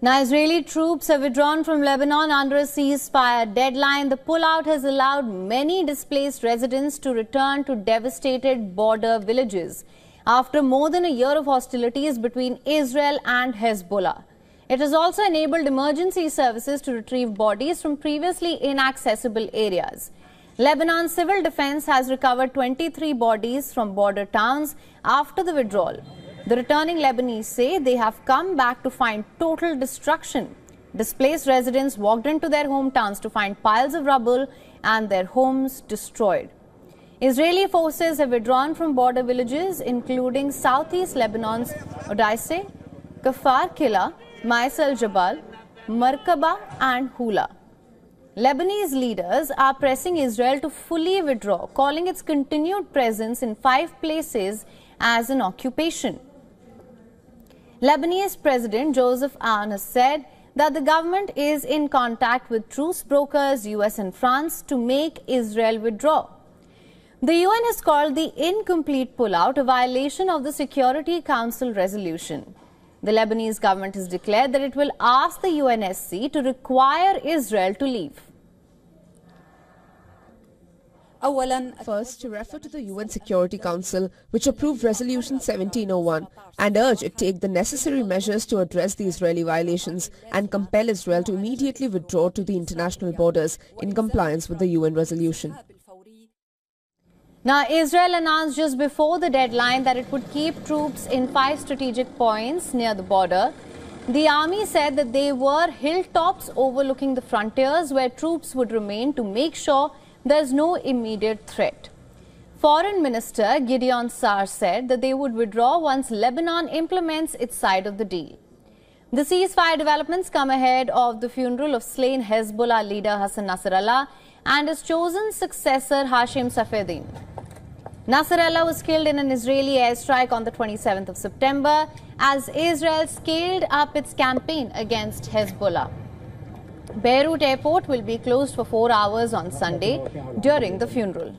Now, Israeli troops have withdrawn from Lebanon under a ceasefire deadline. The pullout has allowed many displaced residents to return to devastated border villages after more than a year of hostilities between Israel and Hezbollah. It has also enabled emergency services to retrieve bodies from previously inaccessible areas. Lebanon's civil defense has recovered 23 bodies from border towns after the withdrawal. The returning Lebanese say they have come back to find total destruction. Displaced residents walked into their hometowns to find piles of rubble and their homes destroyed. Israeli forces have withdrawn from border villages including southeast Lebanon's Odaise, Kafar Killa, Mais al-Jabal, Markaba and Hula. Lebanese leaders are pressing Israel to fully withdraw, calling its continued presence in 5 places as an occupation. Lebanese President Joseph Aoun has said that the government is in contact with truce brokers, US and France, to make Israel withdraw. The UN has called the incomplete pullout a violation of the Security Council resolution. The Lebanese government has declared that it will ask the UNSC to require Israel to leave. First, to refer to the UN Security Council, which approved Resolution 1701, and urge it take the necessary measures to address the Israeli violations and compel Israel to immediately withdraw to the international borders in compliance with the UN resolution. Now, Israel announced just before the deadline that it would keep troops in 5 strategic points near the border. The army said that they were hilltops overlooking the frontiers where troops would remain to make sure there's no immediate threat. Foreign Minister Gideon Sa'ar said that they would withdraw once Lebanon implements its side of the deal. The ceasefire developments come ahead of the funeral of slain Hezbollah leader Hassan Nasrallah and his chosen successor Hashim Safieddine. Nasrallah was killed in an Israeli airstrike on the 27th of September as Israel scaled up its campaign against Hezbollah. Beirut airport will be closed for 4 hours on Sunday during the funeral.